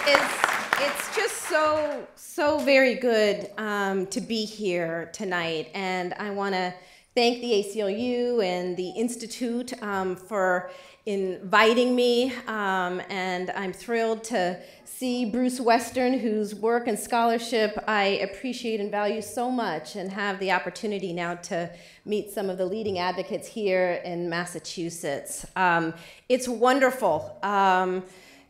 It's just so very good to be here tonight, and I want to thank the ACLU and the Institute for inviting me, and I'm thrilled to see Bruce Western, whose work and scholarship I appreciate and value so much, and have the opportunity now to meet some of the leading advocates here in Massachusetts. It's wonderful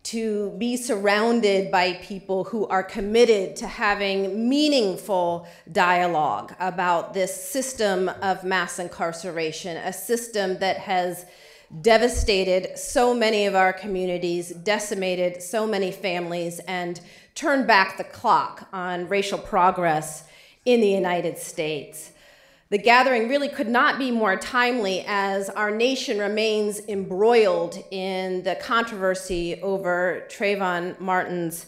to be surrounded by people who are committed to having meaningful dialogue about this system of mass incarceration, a system that has devastated so many of our communities, decimated so many families, and turned back the clock on racial progress in the United States. The gathering really could not be more timely as our nation remains embroiled in the controversy over Trayvon Martin's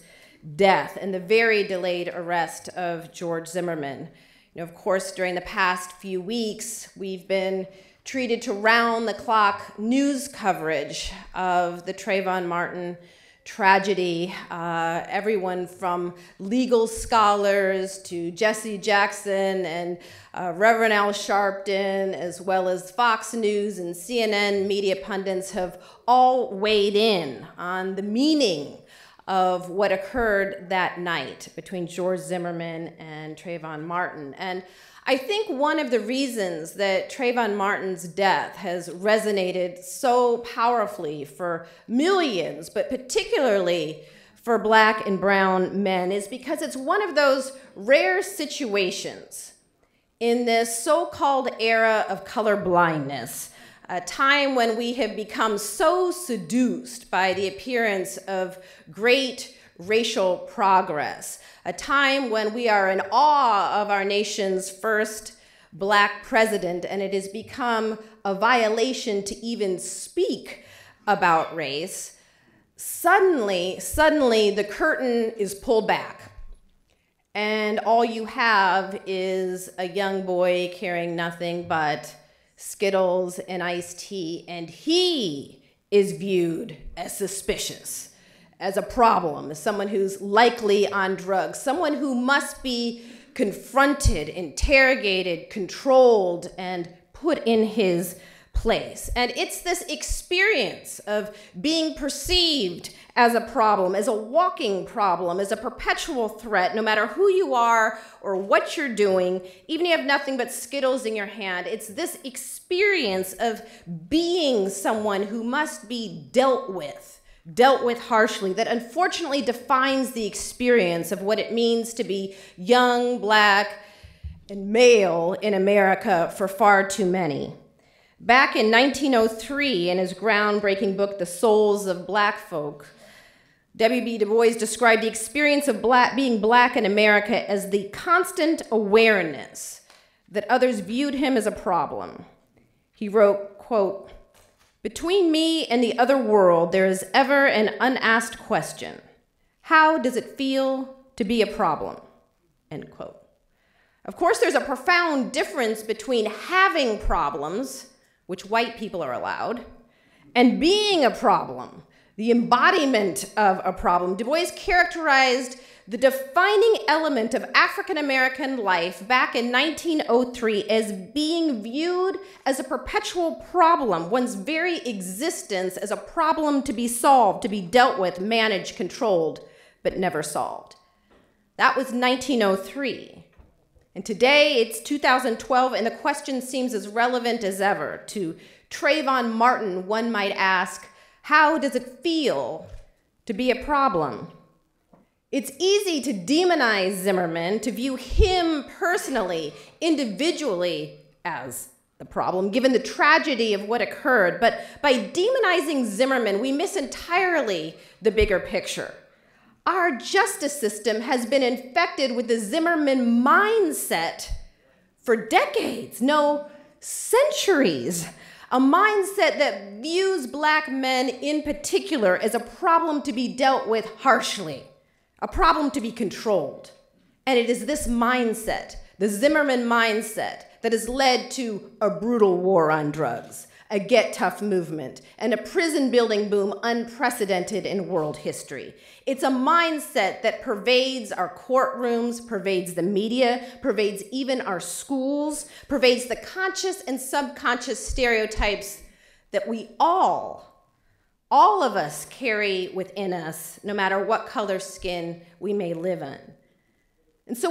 death and the very delayed arrest of George Zimmerman. You know, of course, during the past few weeks, we've been treated to round-the-clock news coverage of the Trayvon Martin tragedy. Everyone from legal scholars to Jesse Jackson and Reverend Al Sharpton, as well as Fox News and CNN media pundits, have all weighed in on the meaning of what occurred that night between George Zimmerman and Trayvon Martin. And I think one of the reasons that Trayvon Martin's death has resonated so powerfully for millions, but particularly for Black and brown men, is because it's one of those rare situations in this so-called era of color blindness, a time when we have become so seduced by the appearance of great racial progress, a time when we are in awe of our nation's first Black president, and it has become a violation to even speak about race. Suddenly, the curtain is pulled back, and all you have is a young boy carrying nothing but Skittles and iced tea, and he is viewed as suspicious, as a problem, as someone who's likely on drugs, someone who must be confronted, interrogated, controlled, and put in his place. And it's this experience of being perceived as a problem, as a walking problem, as a perpetual threat, no matter who you are or what you're doing, even if you have nothing but Skittles in your hand. It's this experience of being someone who must be dealt with harshly, that unfortunately defines the experience of what it means to be young, Black, and male in America for far too many. Back in 1903, in his groundbreaking book, The Souls of Black Folk, W.B. Du Bois described the experience of being Black in America as the constant awareness that others viewed him as a problem. He wrote, quote, "Between me and the other world, there is ever an unasked question. How does it feel to be a problem?" End quote. Of course, there's a profound difference between having problems, which white people are allowed, and being a problem, the embodiment of a problem. Du Bois characterized the defining element of African-American life back in 1903 as being viewed as a perpetual problem, one's very existence as a problem to be solved, to be dealt with, managed, controlled, but never solved. That was 1903. And today it's 2012, and the question seems as relevant as ever. To Trayvon Martin, one might ask, how does it feel to be a problem? It's easy to demonize Zimmerman, to view him personally, individually, as the problem, given the tragedy of what occurred. But by demonizing Zimmerman, we miss entirely the bigger picture. Our justice system has been infected with the Zimmerman mindset for decades, no, centuries. A mindset that views Black men in particular as a problem to be dealt with harshly, a problem to be controlled. And it is this mindset, the Zimmerman mindset, that has led to a brutal war on drugs, a get tough movement, and a prison building boom unprecedented in world history. It's a mindset that pervades our courtrooms, pervades the media, pervades even our schools, pervades the conscious and subconscious stereotypes that we all of us carry within us, no matter what color skin we may live in. And so